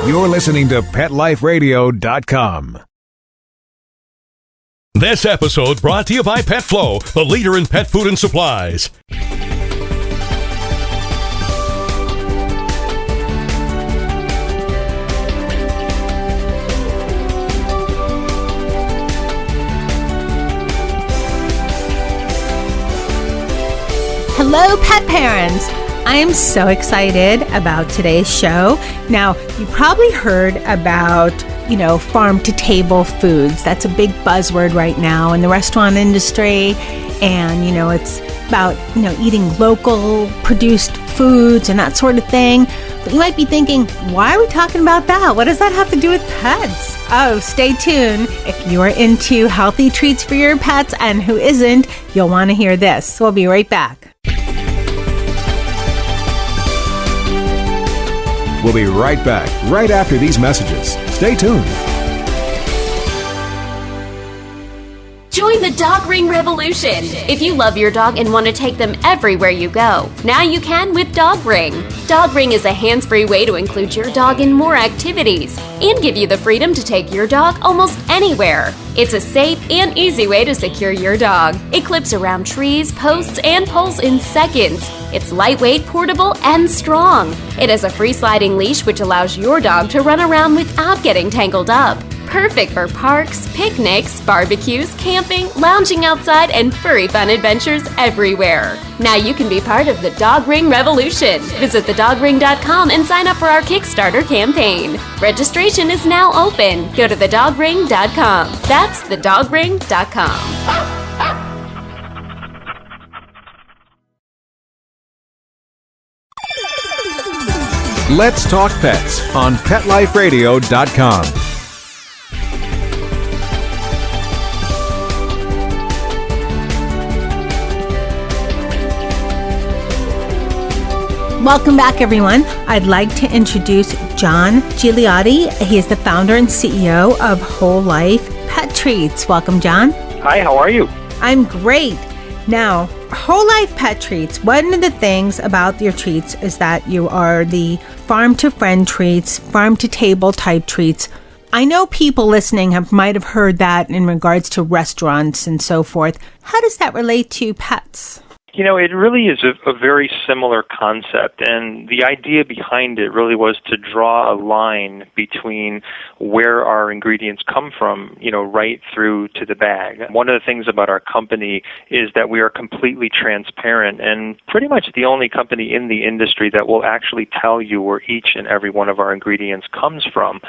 You're listening to PetLifeRadio.com. This episode brought to you by PetFlow, the leader in pet food and supplies. Hello, pet parents. I am so excited about today's show. Now, you probably heard about, farm-to-table foods. That's a big buzzword right now in the restaurant industry. And, it's about, eating local produced foods and that sort of thing. But you might be thinking, why are we talking about that? What does that have to do with pets? Oh, stay tuned. If you're into healthy treats for your pets, and who isn't, you'll want to hear this. So we'll be right back. We'll be right back, right after these messages. Stay tuned. Join the dog ring revolution. If you love your dog and want to take them everywhere you go, now you can with Dog Ring. Dog Ring is a hands-free way to include your dog in more activities and give you the freedom to take your dog almost anywhere. It's a safe and easy way to secure your dog. It clips around trees, posts, and poles in seconds. It's lightweight, portable, and strong. It has a free sliding leash which allows your dog to run around without getting tangled up. Perfect for parks, picnics, barbecues, camping, lounging outside, and furry fun adventures everywhere. Now you can be part of the Dog Ring revolution. Visit thedogring.com and sign up for our Kickstarter campaign. Registration is now open. Go to thedogring.com. That's thedogring.com. Let's Talk Pets on PetLifeRadio.com. Welcome back, everyone. I'd like to introduce John Gigliotti. He is the founder and CEO of Whole Life Pet Treats. Welcome, John. Hi, how are you? I'm great. Now, Whole Life Pet Treats, one of the things about your treats is that you are the farm-to-friend treats, farm-to-table type treats. I know people listening might have heard that in regards to restaurants and so forth. How does that relate to pets? It really is a very similar concept, and the idea behind it really was to draw a line between where our ingredients come from, right through to the bag. One of the things about our company is that we are completely transparent and pretty much the only company in the industry that will actually tell you where each and every one of our ingredients comes from.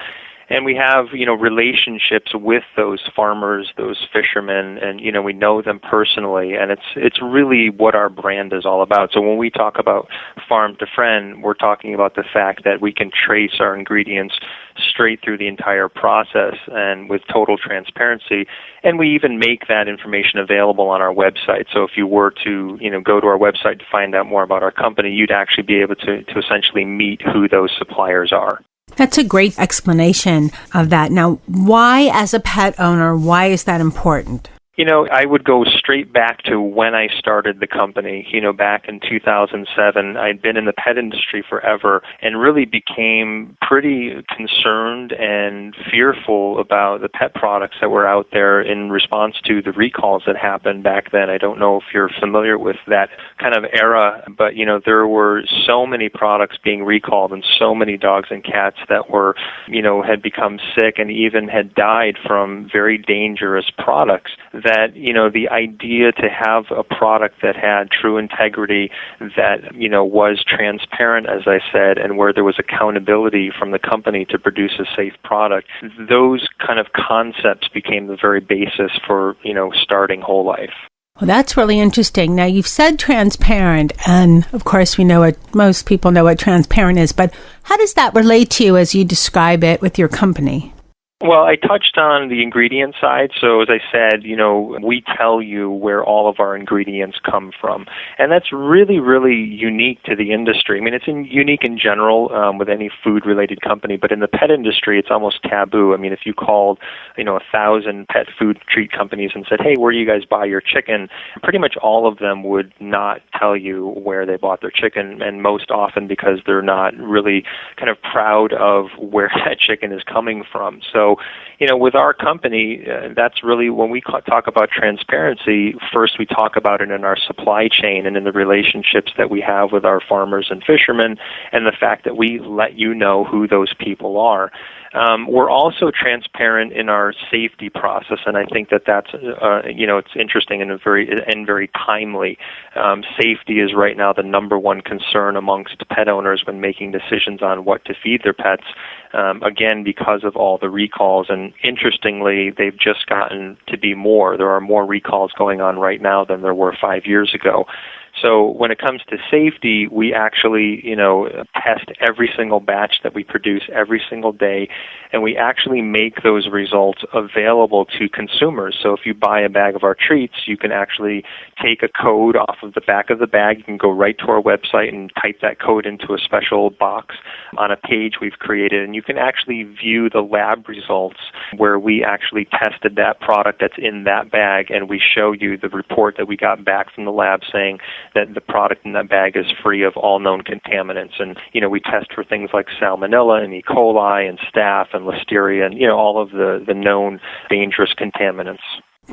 And we have, relationships with those farmers, those fishermen, and, we know them personally. And it's really what our brand is all about. So when we talk about farm to friend, we're talking about the fact that we can trace our ingredients straight through the entire process and with total transparency. And we even make that information available on our website. So if you were to, go to our website to find out more about our company, you'd actually be able to essentially meet who those suppliers are. That's a great explanation of that. Now, why, as a pet owner, why is that important? I would go straight back to when I started the company. Back in 2007, I'd been in the pet industry forever and really became pretty concerned and fearful about the pet products that were out there in response to the recalls that happened back then. I don't know if you're familiar with that kind of era, but, there were so many products being recalled and so many dogs and cats that were, had become sick and even had died from very dangerous products that, the idea to have a product that had true integrity, that, was transparent, as I said, and where there was accountability from the company to produce a safe product, those kind of concepts became the very basis for, starting Whole Life. Well, that's really interesting. Now, you've said transparent, and of course, most people know what transparent is, but how does that relate to you as you describe it with your company? Well, I touched on the ingredient side. So as I said, we tell you where all of our ingredients come from. And that's really, really unique to the industry. I mean, it's unique in general with any food-related company, but in the pet industry, it's almost taboo. I mean, if you called, 1,000 pet food treat companies and said, hey, where do you guys buy your chicken? Pretty much all of them would not tell you where they bought their chicken, and most often because they're not really kind of proud of where that chicken is coming from. So, with our company, that's really when we talk about transparency, first we talk about it in our supply chain and in the relationships that we have with our farmers and fishermen, and the fact that we let you know who those people are. We're also transparent in our safety process, and I think that's it's interesting and very timely. Safety is right now the number one concern amongst pet owners when making decisions on what to feed their pets. Again, because of all the recalls, and interestingly, they've just gotten to be more. There are more recalls going on right now than there were 5 years ago. So when it comes to safety, we actually, test every single batch that we produce every single day, and we actually make those results available to consumers. So if you buy a bag of our treats, you can actually take a code off of the back of the bag. You can go right to our website and type that code into a special box on a page we've created, and you can actually view the lab results where we actually tested that product that's in that bag, and we show you the report that we got back from the lab saying that the product in that bag is free of all known contaminants. And, we test for things like salmonella and E. coli and staph and listeria and, all of the known dangerous contaminants.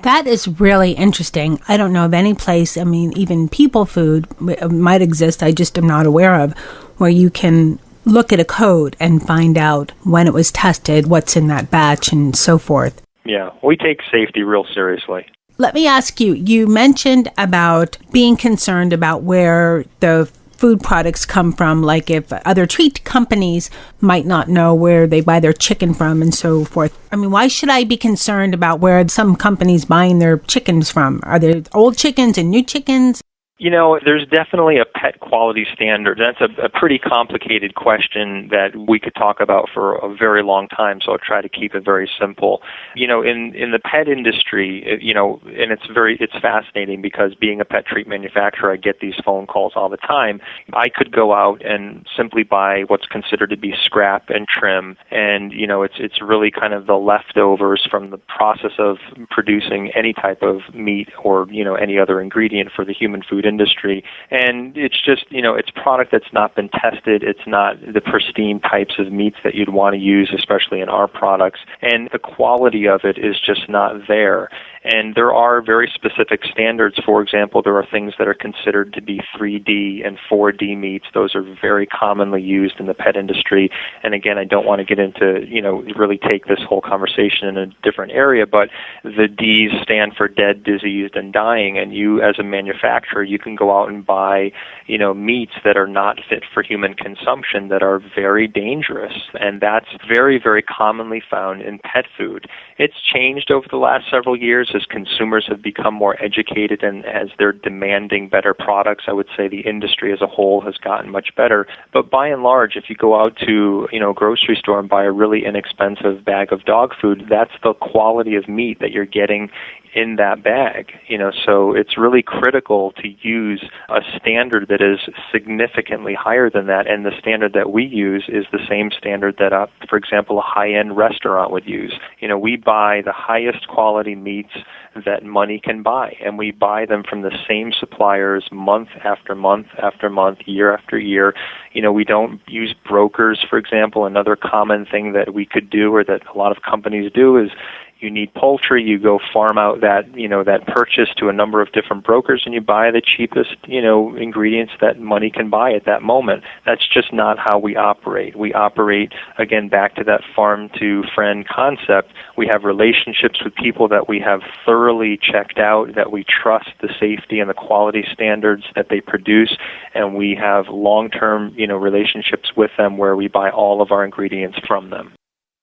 That is really interesting. I don't know of any place, even people food might exist, I just am not aware of, where you can look at a code and find out when it was tested, what's in that batch, and so forth. Yeah, we take safety real seriously. Let me ask you, you mentioned about being concerned about where the food products come from, like if other treat companies might not know where they buy their chicken from and so forth. Why should I be concerned about where some companies buying their chickens from? Are there old chickens and new chickens? There's definitely a pet quality standard. That's a pretty complicated question that we could talk about for a very long time, so I'll try to keep it very simple. In the pet industry, and it's fascinating because being a pet treat manufacturer, I get these phone calls all the time. I could go out and simply buy what's considered to be scrap and trim, and, it's really kind of the leftovers from the process of producing any type of meat or, any other ingredient for the human food industry, and it's just, it's product that's not been tested. It's not the pristine types of meats that you'd want to use, especially in our products, and the quality of it is just not there. And there are very specific standards. For example, there are things that are considered to be 3D and 4D meats. Those are very commonly used in the pet industry. And again, I don't want to get into, really take this whole conversation in a different area, but the Ds stand for dead, diseased, and dying. And you, as a manufacturer, you can go out and buy, meats that are not fit for human consumption that are very dangerous. And that's very, very commonly found in pet food. It's changed over the last several years as consumers have become more educated and as they're demanding better products. I would say the industry as a whole has gotten much better. But by and large, if you go out to, a grocery store and buy a really inexpensive bag of dog food, that's the quality of meat that you're getting in that bag. So it's really critical to use a standard that is significantly higher than that. And the standard that we use is the same standard that, for example, a high-end restaurant would use. We buy the highest quality meats that money can buy, and we buy them from the same suppliers month after month after month, year after year. We don't use brokers, for example. Another common thing that we could do, or that a lot of companies do, is you need poultry, you go farm out that purchase to a number of different brokers, and you buy the cheapest, ingredients that money can buy at that moment. That's just not how we operate. We operate, again, back to that farm to friend concept. We have relationships with people that we have thoroughly checked out, that we trust the safety and the quality standards that they produce, and we have long-term, relationships with them where we buy all of our ingredients from them.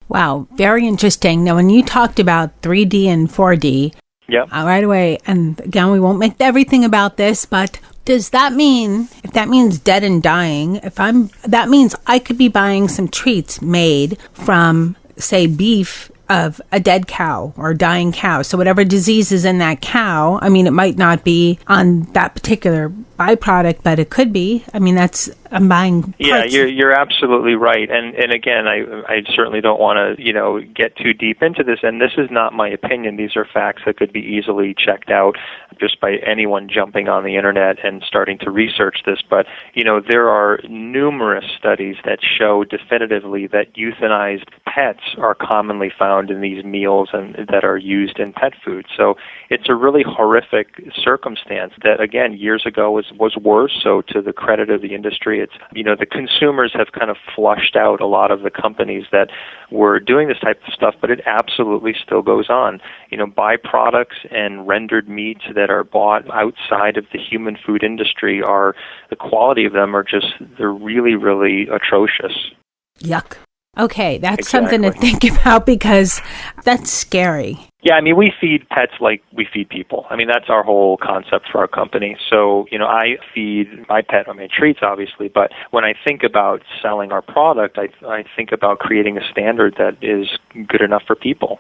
Wow, very interesting. Now, when you talked about 3D and 4D, yep. Right away, and again, we won't make everything about this, but does that mean, if that means dead and dying, that means I could be buying some treats made from, say, beef of a dead cow or dying cow. So whatever disease is in that cow, I mean, it might not be on that particular byproduct, but it could be. I mean, I'm buying parts. Yeah, you're absolutely right. And again, I certainly don't want to, get too deep into this. And this is not my opinion. These are facts that could be easily checked out just by anyone jumping on the internet and starting to research this. But, there are numerous studies that show definitively that euthanized pets are commonly found in these meals and that are used in pet food. So it's a really horrific circumstance that, again, years ago was worse. So to the credit of the industry, it's, the consumers have kind of flushed out a lot of the companies that were doing this type of stuff, but it absolutely still goes on. Byproducts and rendered meats that are bought outside of the human food industry the quality of them they're really, really atrocious. Yuck. Okay, that's Exactly. something to think about because that's scary. Yeah, I mean, we feed pets like we feed people. I mean, that's our whole concept for our company. So, I feed my pet on my treats, obviously, but when I think about selling our product, I think about creating a standard that is good enough for people.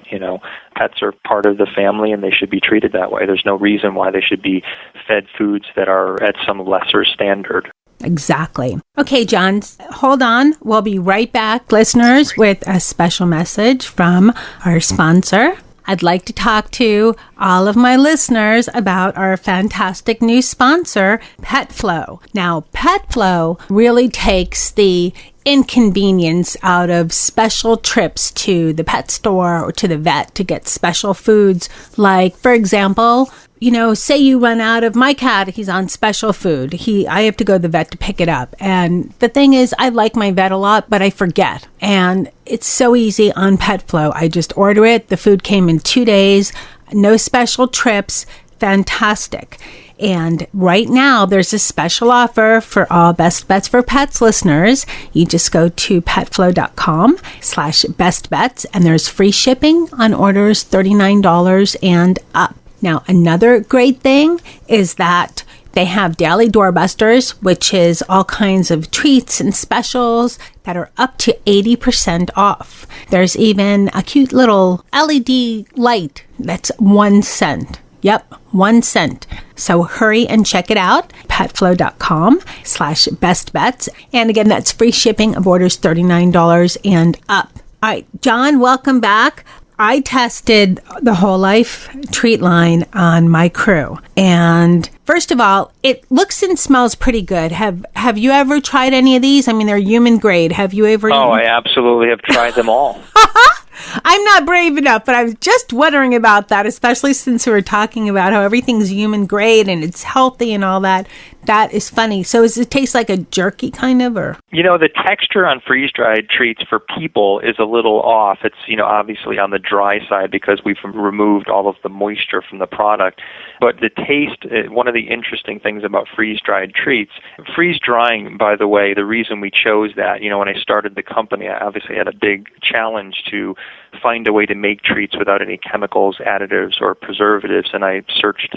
Pets are part of the family and they should be treated that way. There's no reason why they should be fed foods that are at some lesser standard. Exactly. Okay, John, hold on. We'll be right back, listeners, with a special message from our sponsor. I'd like to talk to all of my listeners about our fantastic new sponsor, PetFlow. Now, PetFlow really takes the inconvenience out of special trips to the pet store or to the vet to get special foods. Like, for example, say you run out of my cat, he's on special food. I have to go to the vet to pick it up. And the thing is, I like my vet a lot, but I forget. And it's so easy on PetFlow. I just order it. The food came in 2 days. No special trips. Fantastic. And right now, there's a special offer for all Best Bets for Pets listeners. You just go to petflow.com/bestbets, and there's free shipping on orders $39 and up. Now, another great thing is that they have daily doorbusters, which is all kinds of treats and specials that are up to 80% off. There's even a cute little LED light that's 1 cent. Yep, 1 cent. So hurry and check it out. petflow.com/bestbets. And again, that's free shipping of orders $39 and up. All right, John, welcome back. I tested the Whole Life treat line on my crew. And first of all, it looks and smells pretty good. Have you ever tried any of these? I mean, they're human grade. Have you ever? Oh, I absolutely have tried them all. I'm not brave enough, but I was just wondering about that, especially since we were talking about how everything's human grade and it's healthy and all that. That is funny. So does it taste like a jerky kind of, or? The texture on freeze-dried treats for people is a little off. It's, obviously on the dry side because we've removed all of the moisture from the product. But the taste, one of the interesting things about freeze-dried treats, freeze-drying, by the way, the reason we chose that, when I started the company, I obviously had a big challenge to find a way to make treats without any chemicals, additives, or preservatives. And I searched,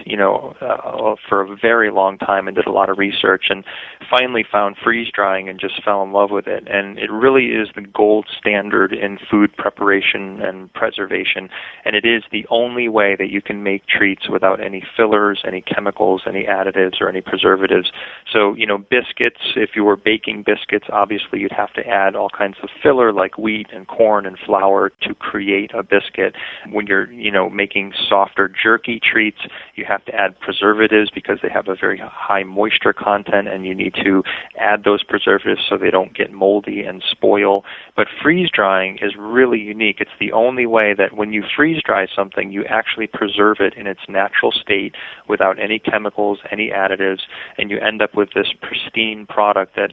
for a very long time and did a lot of research and finally found freeze-drying and just fell in love with it. And it really is the gold standard in food preparation and preservation. And it is the only way that you can make treats without any fillers, any chemicals, any additives, or any preservatives. So, biscuits, if you were baking biscuits, obviously you'd have to add all kinds of filler like wheat and corn and flour to create a biscuit. When you're, making softer jerky treats, you have to add preservatives because they have a very high moisture content and you need to add those preservatives so they don't get moldy and spoil. But freeze-drying is really unique. It's the only way that when you freeze-dry something, you actually preserve it in its natural state without any chemicals, any additives, and you end up with this pristine product that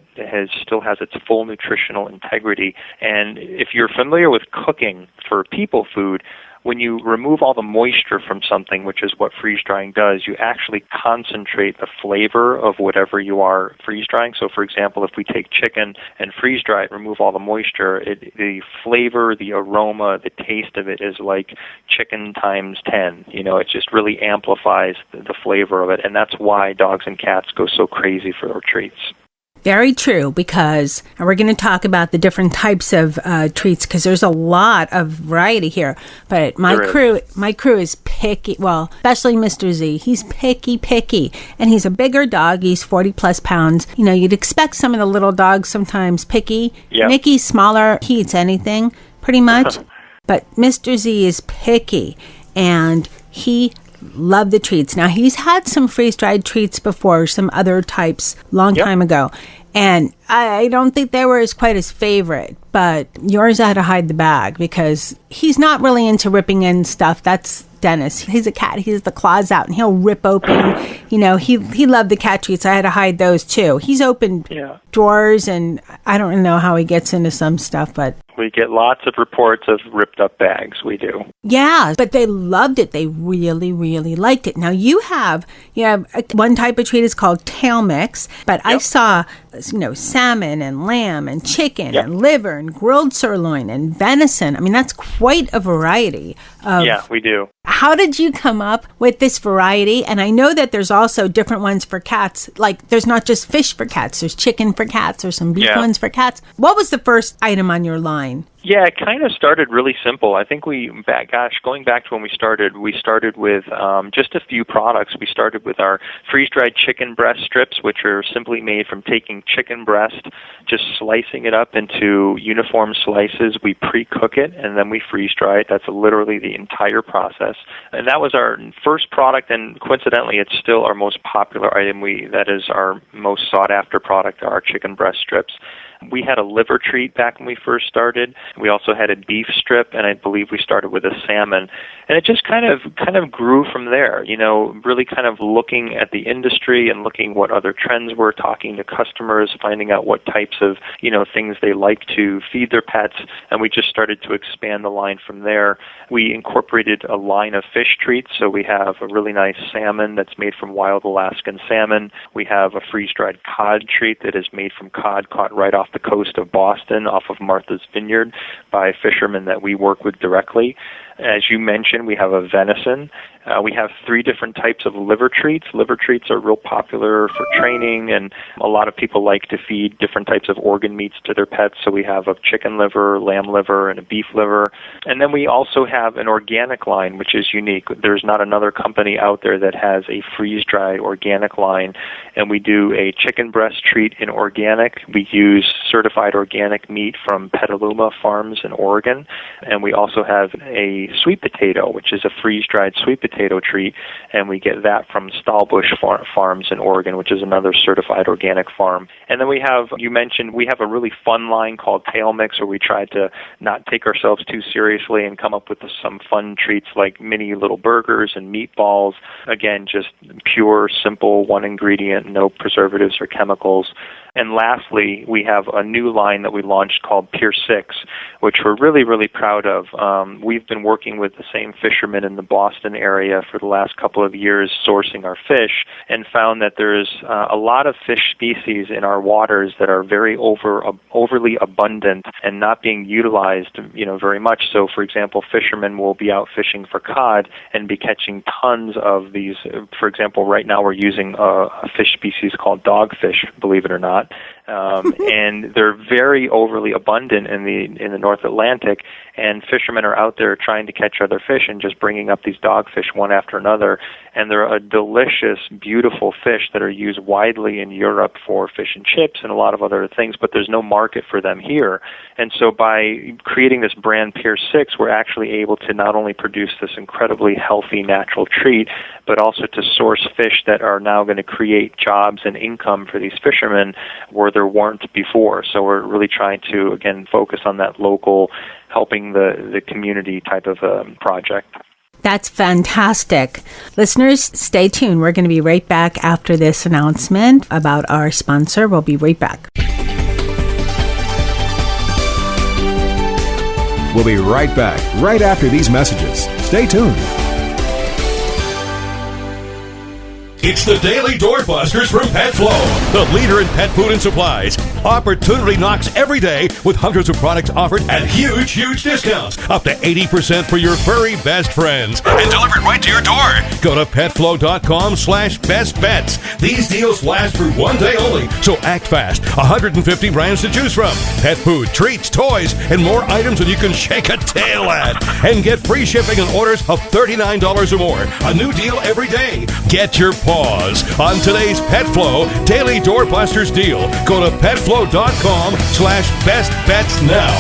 still has its full nutritional integrity. And if you're familiar with cooking for people food, when you remove all the moisture from something, which is what freeze-drying does, you actually concentrate the flavor of whatever you are freeze-drying. So, for example, if we take chicken and freeze-dry it, remove all the moisture, the flavor, the aroma, the taste of it is like chicken times 10. It just really amplifies the flavor of it, and that's why dogs and cats go so crazy for their treats. Very true, because and we're going to talk about the different types of treats because there's a lot of variety here. But my crew is picky. Well, especially Mr. Z. He's picky, and he's a bigger dog. He's 40 plus pounds. You know, you'd expect some of the little dogs sometimes picky. Yep. Mickey's smaller. He eats anything pretty much. But Mr. Z is picky, and he loved the treats. Now, he's had some freeze-dried treats before, some other types, long time ago. And I don't think they were quite his favorite, but yours had to hide the bag because he's not really into ripping in stuff. That's Dennis. He's a cat. He has the claws out and he'll rip open. You know, he loved the cat treats. I had to hide those too. He's opened drawers, and I don't know how he gets into some stuff, but we get lots of reports of ripped up bags. We do. Yeah, but they loved it. They really, really liked it. Now you have one type of treat is called tail mix, but I saw, salmon and lamb and chicken and liver and grilled sirloin and venison. I mean, that's quite a variety. Yeah, we do. How did you come up with this variety? And I know that there's also different ones for cats. Like, there's not just fish for cats. There's chicken for cats. There's some beef ones for cats. What was the first item on your line? Yeah, it kind of started really simple. I think going back to when we started with just a few products. We started with our freeze-dried chicken breast strips, which are simply made from taking chicken breast, just slicing it up into uniform slices. We pre-cook it, and then we freeze-dry it. That's literally the entire process. And that was our first product, and coincidentally, it's still our most popular item. That is our most sought-after product, our chicken breast strips. We had a liver treat back when we first started. We also had a beef strip, and I believe we started with a salmon. And it just kind of grew from there, really kind of looking at the industry and looking what other trends were, talking to customers, finding out what types of, things they like to feed their pets, and we just started to expand the line from there. We incorporated a line of fish treats, so we have a really nice salmon that's made from wild Alaskan salmon. We have a freeze-dried cod treat that is made from cod caught right off the coast of Boston, off of Martha's Vineyard, by fishermen that we work with directly. As you mentioned, we have a venison. We have 3 different types of liver treats. Liver treats are real popular for training, and a lot of people like to feed different types of organ meats to their pets. So we have a chicken liver, lamb liver, and a beef liver. And then we also have an organic line, which is unique. There's not another company out there that has a freeze-dried organic line. And we do a chicken breast treat in organic. We use certified organic meat from Petaluma Farms in Oregon. And we also have a sweet potato, which is a freeze-dried sweet potato treat, and we get that from Stallbush Farms in Oregon, which is another certified organic farm. And then we have a really fun line called Tail Mix, where we try to not take ourselves too seriously and come up with some fun treats like mini little burgers and meatballs. Again, just pure, simple, one ingredient, no preservatives or chemicals. And lastly, we have a new line that we launched called Pier 6, which we're really, really proud of. We've been working with the same fishermen in the Boston area for the last couple of years sourcing our fish, and found that there's a lot of fish species in our waters that are very overly abundant and not being utilized, very much. So, for example, fishermen will be out fishing for cod and be catching tons of these. For example, right now we're using a fish species called dogfish, believe it or not. And they're very overly abundant in the North Atlantic, and fishermen are out there trying to catch other fish and just bringing up these dogfish one after another. And they're a delicious, beautiful fish that are used widely in Europe for fish and chips and a lot of other things, but there's no market for them here. And so by creating this brand Pier 6, we're actually able to not only produce this incredibly healthy, natural treat, but also to source fish that are now going to create jobs and income for these fishermen where there weren't before. So we're really trying to, again, focus on that local, helping the community type of project. That's fantastic. Listeners, stay tuned. We're going to be right back after this announcement about our sponsor. We'll be right back. We'll be right back, right after these messages. Stay tuned. It's the Daily Doorbusters from Pet Flow, the leader in pet food and supplies. Opportunity knocks every day with hundreds of products offered at huge discounts. Up to 80% for your furry best friends. And delivered right to your door. Go to petflow.com/bestbets. These deals last for one day only, so act fast. 150 brands to choose from. Pet food, treats, toys, and more items than you can shake a tail at. And get free shipping on orders of $39 or more. A new deal every day. Get your paws on today's Pet Flow Daily Doorbusters deal. Go to petflow.com/bestbets now.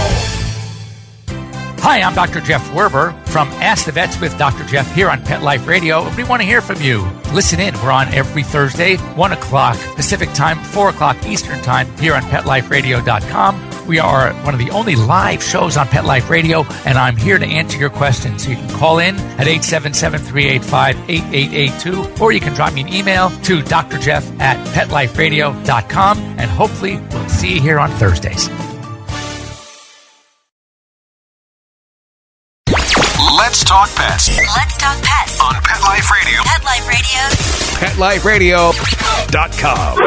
Hi, I'm Dr. Jeff Werber from Ask the Vets with Dr. Jeff here on Pet Life Radio. We want to hear from you. Listen in. We're on every Thursday, 1 o'clock Pacific Time, 4 o'clock Eastern Time here on PetLifeRadio.com. We are one of the only live shows on Pet Life Radio, and I'm here to answer your questions. So you can call in at 877-385-8882, or you can drop me an email to drjeff@PetLifeRadio.com, and hopefully we'll see you here on Thursdays. Let's talk pets Let's talk pets on Pet Life Radio. Pet Life Radio. PetLifeRadio.com.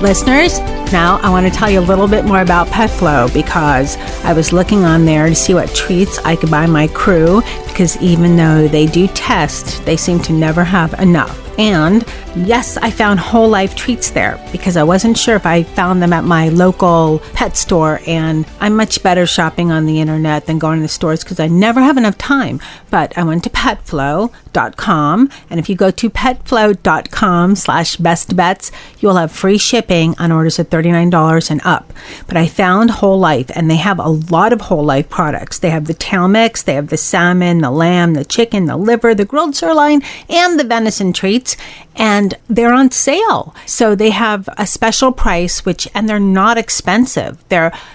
Listeners, now I want to tell you a little bit more about PetFlow because I was looking on there to see what treats I could buy my crew, because even though they do test, they seem to never have enough. And yes, I found whole life treats there because I wasn't sure if I found them at my local pet store, and I'm much better shopping on the internet than going to the stores because I never have enough time. But I went to petflow.com, and if you go to petflow.com/bestbets, you'll have free shipping on orders of $39 and up. But I found whole life, and they have a lot of whole life products. They have the tail mix, they have the salmon, the lamb, the chicken, the liver, the grilled sirloin, and the venison treats. And they're on sale. So they have a special price, and they're not expensive.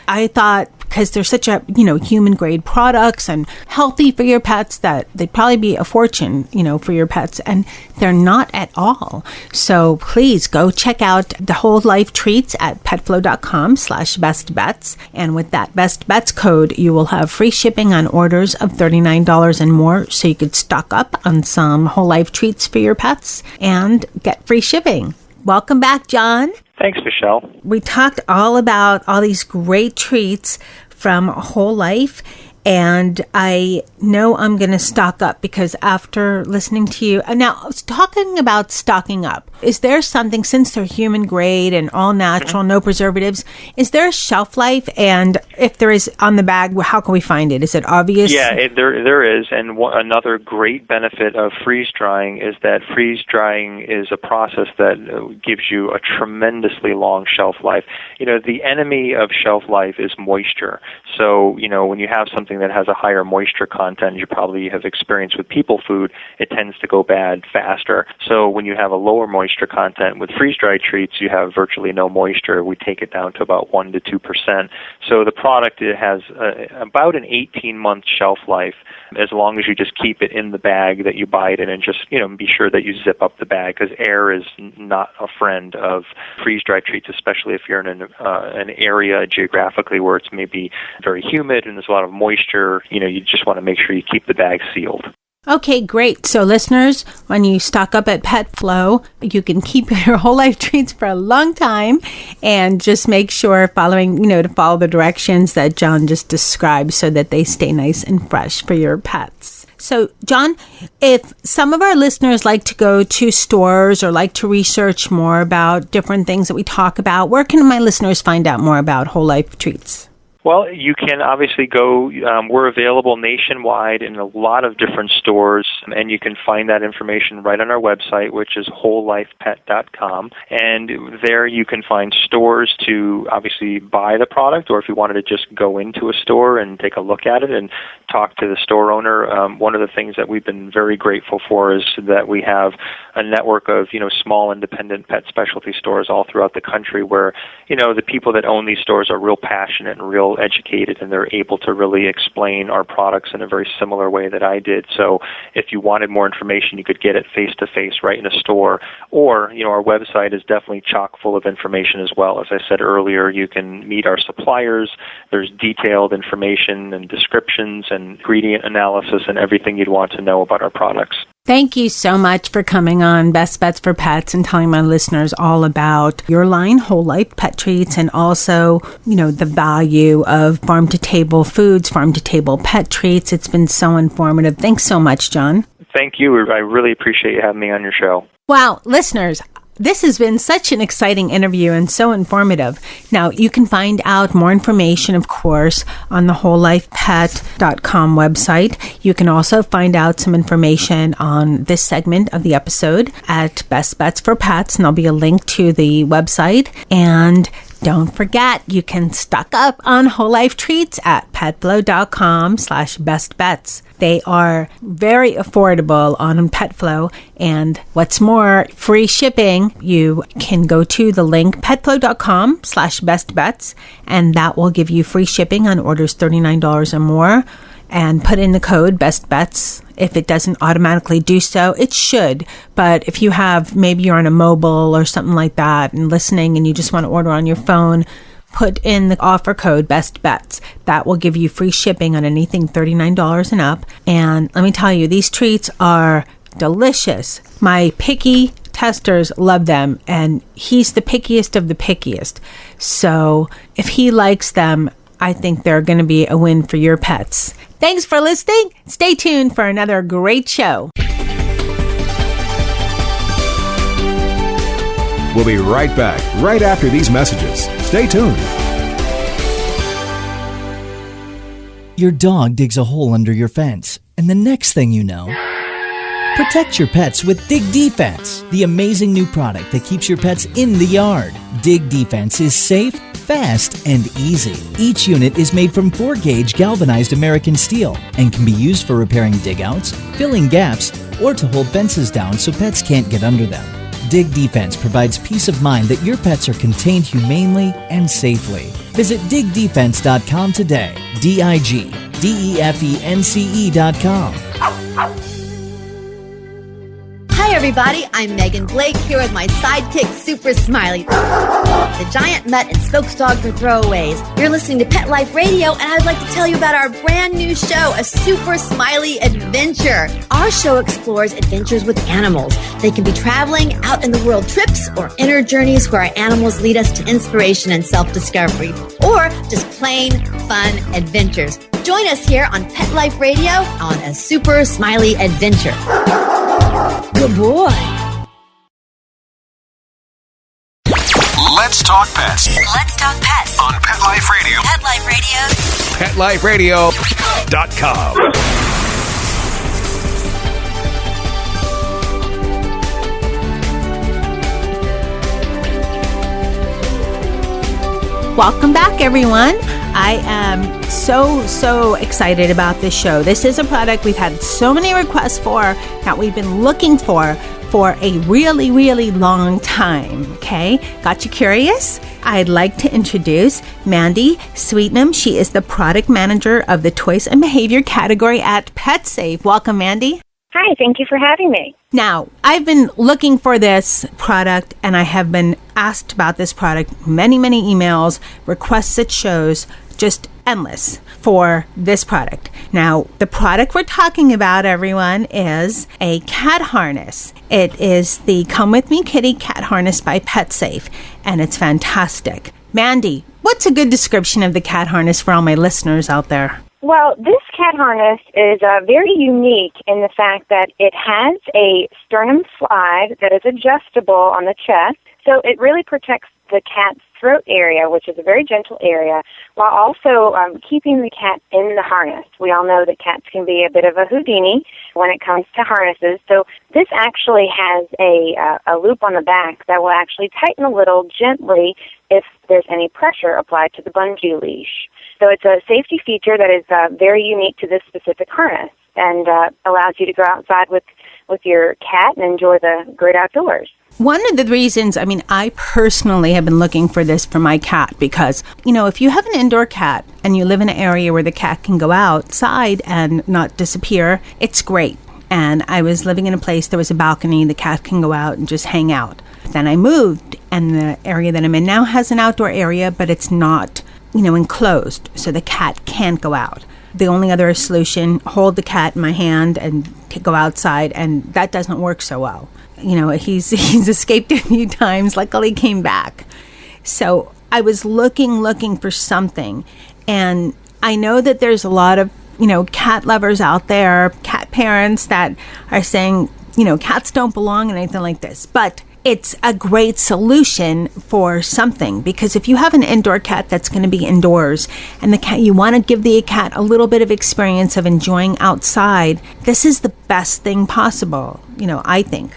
I thought, because they're such a, human grade products and healthy for your pets, that they'd probably be a fortune, for your pets. And they're not at all. So please go check out the whole life treats at petflow.com/bestbets. And with that Best Bets code, you will have free shipping on orders of $39 and more. So you could stock up on some whole life treats for your pets and get free shipping. Welcome back, John. Thanks, Michelle. We talked all about all these great treats from Whole Life, and I know I'm going to stock up because after listening to you, now talking about stocking up, is there something, since they're human grade and all natural, no preservatives, is there a shelf life? And if there is on the bag, how can we find it? Is it obvious? Yeah, there is. And another great benefit of freeze drying is that freeze drying is a process that gives you a tremendously long shelf life. The enemy of shelf life is moisture. So, when you have something that has a higher moisture content, you probably have experienced with people food, it tends to go bad faster. So when you have a lower moisture content with freeze-dried treats, you have virtually no moisture. We take it down to about 1 to 2%. So the product, it has about an 18-month shelf life, as long as you just keep it in the bag that you buy it in, and just be sure that you zip up the bag, because air is not a friend of freeze-dried treats, especially if you're in an area geographically where it's maybe very humid and there's a lot of moisture. You just want to make sure you keep the bag sealed. Okay, great. So listeners, when you stock up at PetFlow, you can keep your whole life treats for a long time, and just make sure to follow the directions that John just described so that they stay nice and fresh for your pets. So, John, if some of our listeners like to go to stores or like to research more about different things that we talk about, where can my listeners find out more about whole life treats? Well, you can obviously go, we're available nationwide in a lot of different stores, and you can find that information right on our website, which is wholelifepet.com. And there you can find stores to obviously buy the product, or if you wanted to just go into a store and take a look at it and talk to the store owner. One of the things that we've been very grateful for is that we have a network of, small independent pet specialty stores all throughout the country where, the people that own these stores are real passionate and real educated and they're able to really explain our products in a very similar way that I did. So if you wanted more information, you could get it face-to-face right in a store. Or, our website is definitely chock full of information as well. As I said earlier, you can meet our suppliers. There's detailed information and descriptions and ingredient analysis and everything you'd want to know about our products. Thank you so much for coming on Best Bets for Pets and telling my listeners all about your line, Whole Life Pet Treats, and also, the value of farm-to-table foods, farm-to-table pet treats. It's been so informative. Thanks so much, John. Thank you. I really appreciate you having me on your show. Wow, listeners, this has been such an exciting interview and so informative. Now, you can find out more information, of course, on the wholelifepet.com website. You can also find out some information on this segment of the episode at Best Bets for Pets, and there'll be a link to the website. And don't forget, you can stock up on Whole Life treats at petflow.com/bestbets. They are very affordable on PetFlow. And what's more, free shipping. You can go to the link petflow.com/bestbets, and that will give you free shipping on orders $39 or more. And put in the code BESTBETS. If it doesn't automatically do so, it should. But if you have, maybe you're on a mobile or something like that and listening and you just want to order on your phone, put in the offer code BESTBETS. That will give you free shipping on anything $39 and up. And let me tell you, these treats are delicious. My picky testers love them, and he's the pickiest of the pickiest. So if he likes them, I think they're going to be a win for your pets. Thanks for listening. Stay tuned for another great show. We'll be right back, right after these messages. Stay tuned. Your dog digs a hole under your fence, and the next thing you know, protect your pets with Dig Defense, the amazing new product that keeps your pets in the yard. Dig Defense is safe, fast, and easy. Each unit is made from 4-gauge galvanized American steel and can be used for repairing digouts, filling gaps, or to hold fences down so pets can't get under them. Dig Defense provides peace of mind that your pets are contained humanely and safely. Visit digdefense.com today. DIGDEFENCE.com. Hi everybody, I'm Megan Blake here with my sidekick Super Smiley, the giant mutt and spokes dog for throwaways. You're listening to Pet Life Radio, and I'd like to tell you about our brand new show, A Super Smiley Adventure. Our show explores adventures with animals. They can be traveling, out in the world trips, or inner journeys where our animals lead us to inspiration and self-discovery, or just plain fun adventures. Join us here on Pet Life Radio on A Super Smiley Adventure. Good boy. Let's talk pets. Let's talk pets On Pet Life Radio. Pet Life Radio. PetLifeRadio.com. Welcome back, everyone. I am so excited about this show. This is a product we've had so many requests for that we've been looking for a really long time. Okay, got you curious? I'd like to introduce Mandie Sweetnam. She is the product manager of the Toys and Behavior category at PetSafe. Welcome, Mandie. Hi, thank you for having me. Now, I've been looking for this product, and I have been asked about this product, many emails, requests at shows, just endless for this product. Now, the product we're talking about, everyone, is a cat harness. It is the Come With Me Kitty cat harness by PetSafe, and it's fantastic. Mandie, what's a good description of the cat harness for all my listeners out there? Well, this cat harness is very unique in the fact that it has a sternum slide that is adjustable on the chest, so it really protects the cat's throat area, which is a very gentle area, while also keeping the cat in the harness. We all know that cats can be a bit of a Houdini when it comes to harnesses, so this actually has a loop on the back that will actually tighten a little gently if there's any pressure applied to the bungee leash. So it's a safety feature that is very unique to this specific harness and allows you to go outside with your cat and enjoy the great outdoors. One of the reasons, I personally have been looking for this for my cat because, if you have an indoor cat and you live in an area where the cat can go outside and not disappear, it's great. And I was living in a place, there was a balcony, the cat can go out and just hang out. Then I moved, and the area that I'm in now has an outdoor area, but it's not, enclosed, so the cat can't go out. The only other solution, hold the cat in my hand and go outside, and that doesn't work so well. He's escaped a few times, luckily came back. So I was looking for something, and I know that there's a lot of, cat lovers out there, cat parents that are saying, cats don't belong in anything like this, but it's a great solution for something, because if you have an indoor cat that's going to be indoors and the cat, you want to give the cat a little bit of experience of enjoying outside, this is the best thing possible, I think.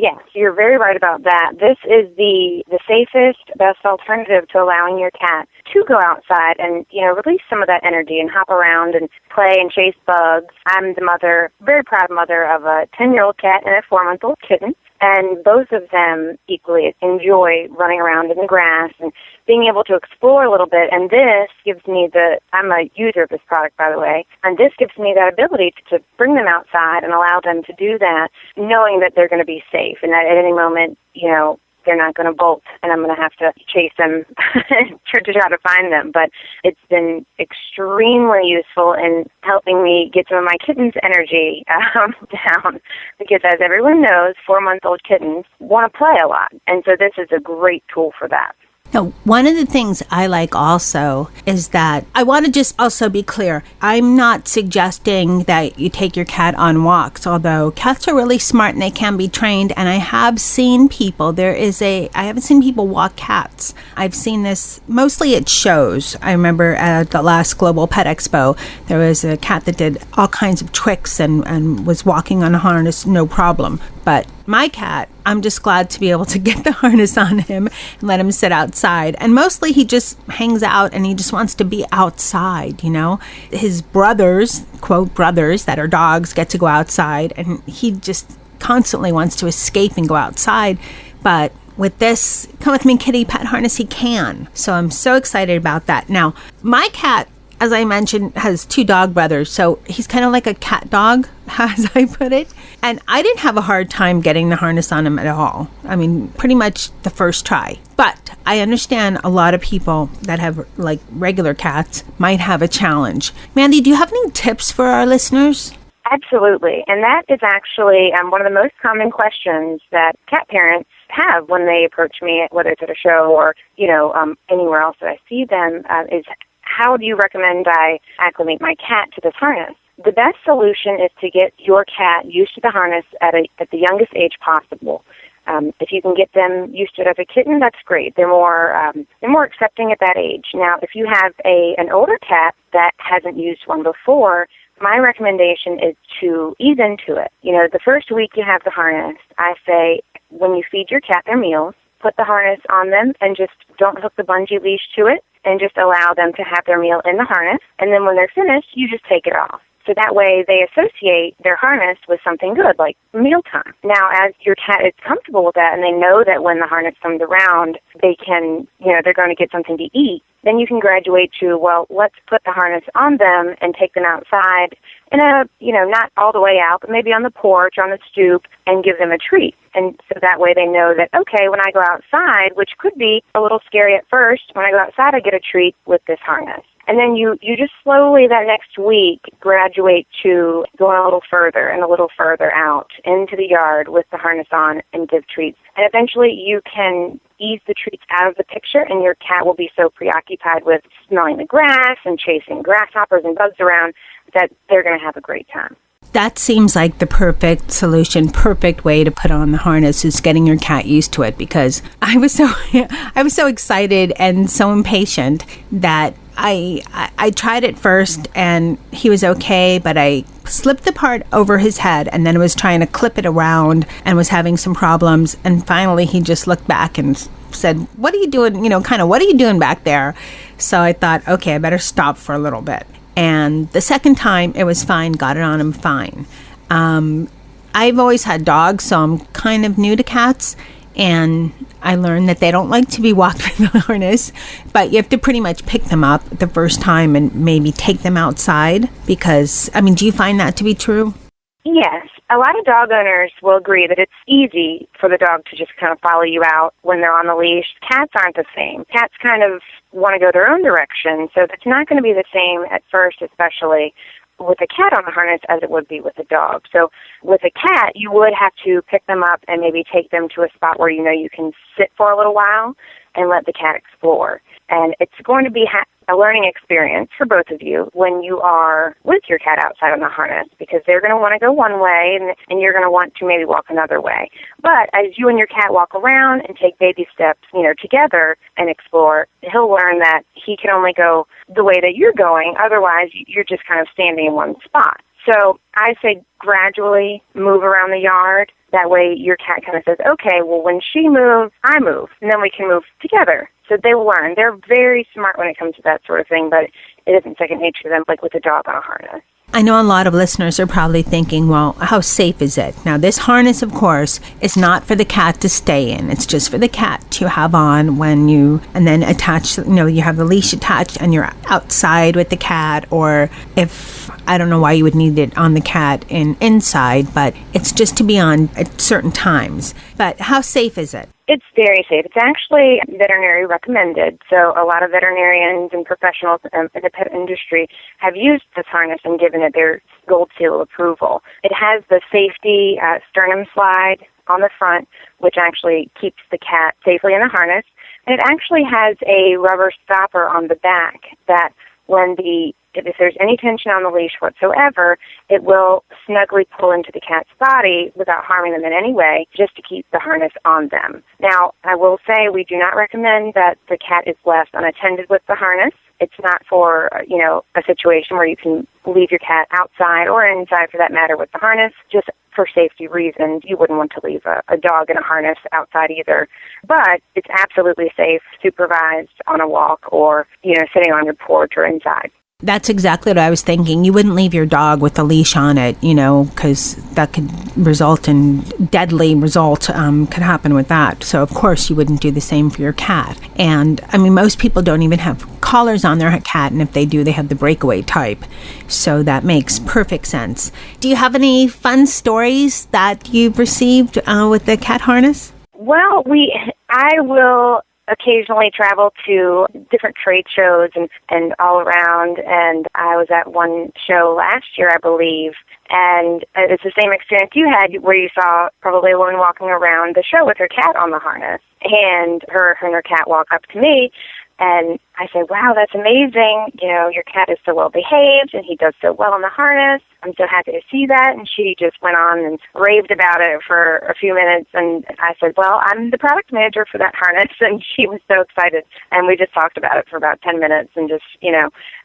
Yes, you're very right about that. This is the safest, best alternative to allowing your cat to go outside and, release some of that energy and hop around and play and chase bugs. I'm the mother, very proud mother of a 10-year-old cat and a 4-month-old kitten. And both of them equally enjoy running around in the grass and being able to explore a little bit. And this gives me I'm a user of this product, by the way, and this gives me that ability to bring them outside and allow them to do that, knowing that they're going to be safe and that at any moment, they're not going to bolt and I'm going to have to chase them to try to find them. But it's been extremely useful in helping me get some of my kitten's energy down, because as everyone knows, 4-month-old kittens want to play a lot. And so this is a great tool for that. Now, one of the things I like also is that I want to just also be clear. I'm not suggesting that you take your cat on walks, although cats are really smart and they can be trained. And I have seen people, I haven't seen people walk cats. I've seen this mostly at shows. I remember at the last Global Pet Expo, there was a cat that did all kinds of tricks and was walking on a harness, no problem. But my cat, I'm just glad to be able to get the harness on him and let him sit outside. And mostly he just hangs out and he just wants to be outside, His brothers, quote, brothers that are dogs, get to go outside. And he just constantly wants to escape and go outside. But with this Come With Me Kitty pet harness, he can. So I'm so excited about that. Now, my cat, as I mentioned, has 2 dog brothers, so he's kind of like a cat dog, as I put it. And I didn't have a hard time getting the harness on him at all. Pretty much the first try. But I understand a lot of people that have, regular cats might have a challenge. Mandie, do you have any tips for our listeners? Absolutely. And that is actually one of the most common questions that cat parents have when they approach me, whether it's at a show or, anywhere else that I see them, is how do you recommend I acclimate my cat to this harness? The best solution is to get your cat used to the harness at the youngest age possible. If you can get them used to it as a kitten, that's great. They're more accepting at that age. Now, if you have an older cat that hasn't used one before, my recommendation is to ease into it. The first week you have the harness, I say when you feed your cat their meals, put the harness on them and just don't hook the bungee leash to it and just allow them to have their meal in the harness. And then when they're finished, you just take it off. So that way they associate their harness with something good, like mealtime. Now, as your cat is comfortable with that and they know that when the harness comes around, they can, they're going to get something to eat, then you can graduate to, well, let's put the harness on them and take them outside in a, not all the way out, but maybe on the porch, on the stoop, and give them a treat. And so that way they know that, okay, when I go outside, which could be a little scary at first, when I go outside I get a treat with this harness. And then you just slowly that next week graduate to going a little further and a little further out into the yard with the harness on and give treats. And eventually you can ease the treats out of the picture and your cat will be so preoccupied with smelling the grass and chasing grasshoppers and bugs around that they're going to have a great time. That seems like the perfect solution, perfect way to put on the harness is getting your cat used to it, because I was so excited and so impatient that I tried it first and he was okay, but I slipped the part over his head and then was trying to clip it around and was having some problems. And finally he just looked back and said, "What are you doing? What are you doing back there?" So I thought, okay, I better stop for a little bit. And the second time it was fine, got it on him fine. I've always had dogs, so I'm kind of new to cats. and I learned that they don't like to be walked with a harness, but you have to pretty much pick them up the first time and maybe take them outside because, I mean, do you find that to be true? Yes. A lot of dog owners will agree that it's easy for the dog to just kind of follow you out when they're on the leash. Cats aren't the same. Cats kind of want to go their own direction, so it's not going to be the same at first, especially with a cat on the harness as it would be with a dog. So with a cat, you would have to pick them up and maybe take them to a spot where you know you can sit for a little while and let the cat explore. And it's going to be a learning experience for both of you when you are with your cat outside on the harness, because they're going to want to go one way and you're going to want to maybe walk another way. But as you and your cat walk around and take baby steps, together and explore, he'll learn that he can only go the way that you're going. Otherwise, you're just kind of standing in one spot. So I say gradually move around the yard. That way your cat kind of says, okay, well, when she moves, I move, and then we can move together. So they will learn. They're very smart when it comes to that sort of thing, but it isn't second nature to them like with a dog on a harness. I know a lot of listeners are probably thinking, well, how safe is it? Now, this harness, of course, is not for the cat to stay in. It's just for the cat to have on and then attach, you have the leash attached and you're outside with the cat, or if, I don't know why you would need it on the cat inside, but it's just to be on at certain times. But how safe is it? It's very safe. It's actually veterinary recommended. So a lot of veterinarians and professionals in the pet industry have used this harness and given it their gold seal of approval. It has the safety sternum slide on the front, which actually keeps the cat safely in the harness. And it actually has a rubber stopper on the back that if there's any tension on the leash whatsoever, it will snugly pull into the cat's body without harming them in any way, just to keep the harness on them. Now, I will say we do not recommend that the cat is left unattended with the harness. It's not for, a situation where you can leave your cat outside or inside, for that matter, with the harness, just for safety reasons. You wouldn't want to leave a dog in a harness outside either. But it's absolutely safe, supervised on a walk or, sitting on your porch or inside. That's exactly what I was thinking. You wouldn't leave your dog with a leash on it, because that could result in deadly result, could happen with that. So, of course, you wouldn't do the same for your cat. And, most people don't even have collars on their cat, and if they do, they have the breakaway type. So that makes perfect sense. Do you have any fun stories that you've received with the cat harness? Well, I will occasionally travel to different trade shows and all around, and I was at one show last year, I believe, and it's the same experience you had where you saw probably a woman walking around the show with her cat on the harness, and her and her cat walk up to me, and I said, wow, that's amazing. Your cat is so well behaved and he does so well on the harness. I'm so happy to see that. And she just went on and raved about it for a few minutes. And I said, well, I'm the product manager for that harness. And she was so excited. And we just talked about it for about 10 minutes and just,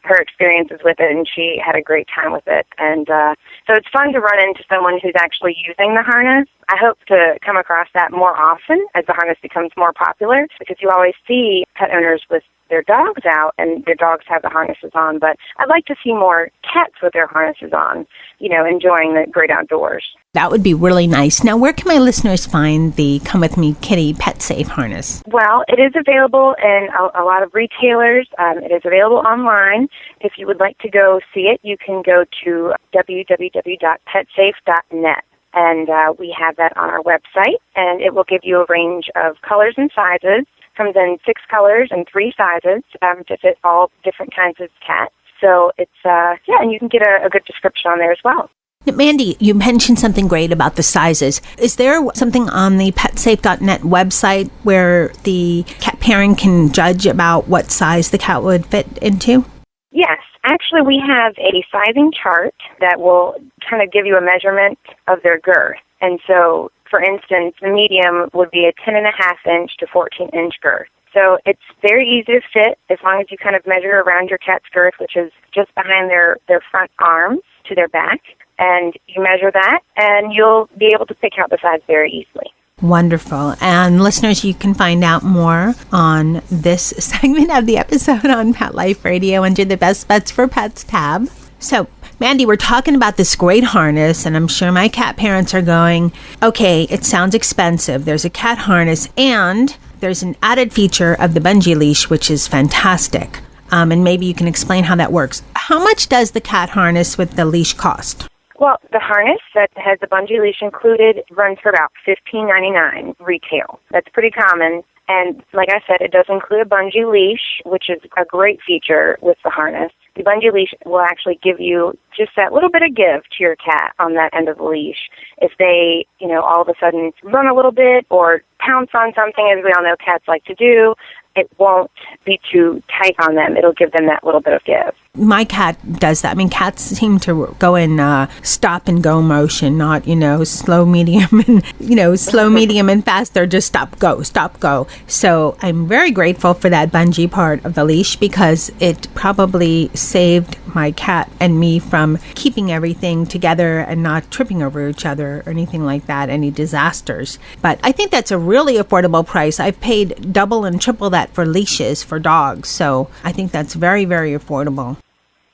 her experiences with it. And she had a great time with it. And so it's fun to run into someone who's actually using the harness. I hope to come across that more often as the harness becomes more popular, because you always see pet owners with their dogs out and their dogs have the harnesses on, but I'd like to see more cats with their harnesses on, enjoying the great outdoors. That would be really nice. Now, where can my listeners find the Come With Me Kitty PetSafe harness? Well, it is available in a lot of retailers. It is available online. If you would like to go see it, you can go to www.petsafe.net. And we have that on our website, and it will give you a range of colors and sizes. Comes in 6 colors and 3 sizes to fit all different kinds of cats. So it's, and you can get a good description on there as well. Mandie, you mentioned something great about the sizes. Is there something on the PetSafe.net website where the cat parent can judge about what size the cat would fit into? Yes. Actually, we have a sizing chart that will kind of give you a measurement of their girth. And so, for instance, the medium would be a 10.5-inch to 14-inch girth. So it's very easy to fit as long as you kind of measure around your cat's girth, which is just behind their front arms to their back. And you measure that, and you'll be able to pick out the size very easily. Wonderful. And listeners, you can find out more on this segment of the episode on Pet Life Radio under the Best Bets for Pets tab. So Mandie, we're talking about this great harness, and I'm sure my cat parents are going, okay, it sounds expensive. There's a cat harness, and there's an added feature of the bungee leash, which is fantastic. And maybe you can explain how that works. How much does the cat harness with the leash cost? Well, the harness that has the bungee leash included runs for about $15.99 retail. That's pretty common. And like I said, it does include a bungee leash, which is a great feature with the harness. The bungee leash will actually give you just that little bit of give to your cat on that end of the leash. If they, all of a sudden run a little bit or pounce on something, as we all know cats like to do, it won't be too tight on them. It'll give them that little bit of give. My cat does that. I mean, cats seem to go in stop and go motion, not, slow, medium, and, slow, medium, and fast. They're just stop, go. So I'm very grateful for that bungee part of the leash because it probably saved my cat and me from keeping everything together and not tripping over each other or anything like that, any disasters. But I think that's a really affordable price. I've paid double and triple that for leashes for dogs. So I think that's very, very affordable.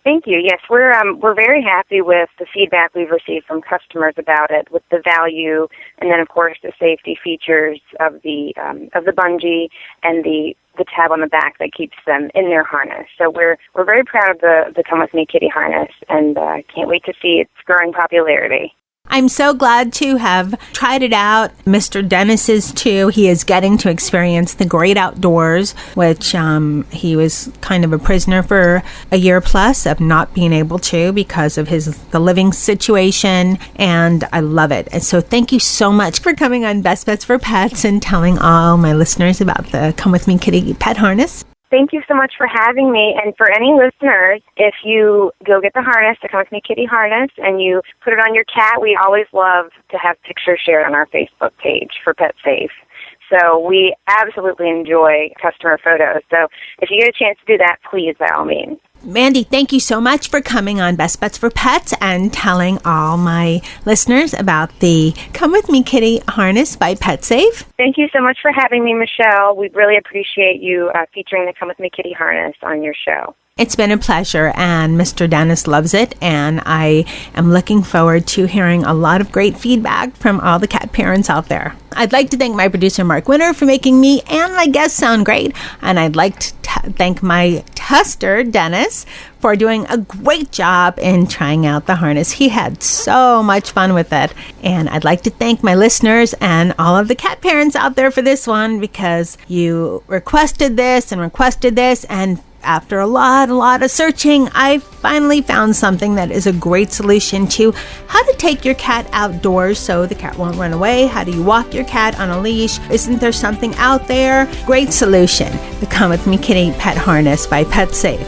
Thank you. Yes, we're very happy with the feedback we've received from customers about it, with the value, and then of course the safety features of the bungee and the tab on the back that keeps them in their harness. So we're very proud of the Come With Me Kitty harness, and can't wait to see its growing popularity. I'm so glad to have tried it out. Mr. Dennis is too. He is getting to experience the great outdoors, which he was kind of a prisoner for a year plus of not being able to because of the living situation, and I love it. And so thank you so much for coming on Best Bets for Pets and telling all my listeners about the Come With Me Kitty pet harness. Thank you so much for having me. And for any listeners, if you go get the harness, the Come With Me Kitty harness, and you put it on your cat, we always love to have pictures shared on our Facebook page for PetSafe. So we absolutely enjoy customer photos. So if you get a chance to do that, please, by all means. Mandie, thank you so much for coming on Best Bets for Pets and telling all my listeners about the Come With Me Kitty harness by PetSafe. Thank you so much for having me, Michelle. We really appreciate you featuring the Come With Me Kitty harness on your show. It's been a pleasure, and Mr. Dennis loves it, and I am looking forward to hearing a lot of great feedback from all the cat parents out there. I'd like to thank my producer, Mark Winter, for making me and my guests sound great, and I'd like to thank my tester, Dennis, for doing a great job in trying out the harness. He had so much fun with it, and I'd like to thank my listeners and all of the cat parents out there for this one, because you requested this, and after a lot of searching, I finally found something that is a great solution to how to take your cat outdoors so the cat won't run away. How do you walk your cat on a leash? Isn't there something out there? Great solution. The Come With Me Kitty pet harness by PetSafe.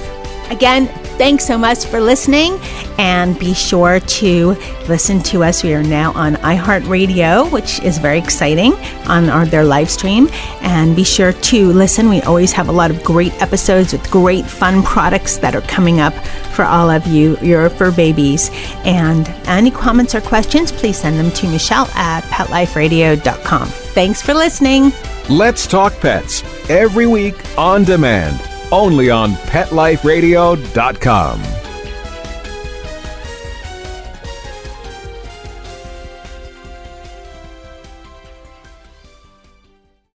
Again, thanks so much for listening, and be sure to listen to us. We are now on iHeartRadio, which is very exciting, on their live stream. And be sure to listen. We always have a lot of great episodes with great fun products that are coming up for all of you, your fur babies. And any comments or questions, please send them to Michelle at PetLifeRadio.com. Thanks for listening. Let's Talk Pets, every week on demand, only on PetLifeRadio.com.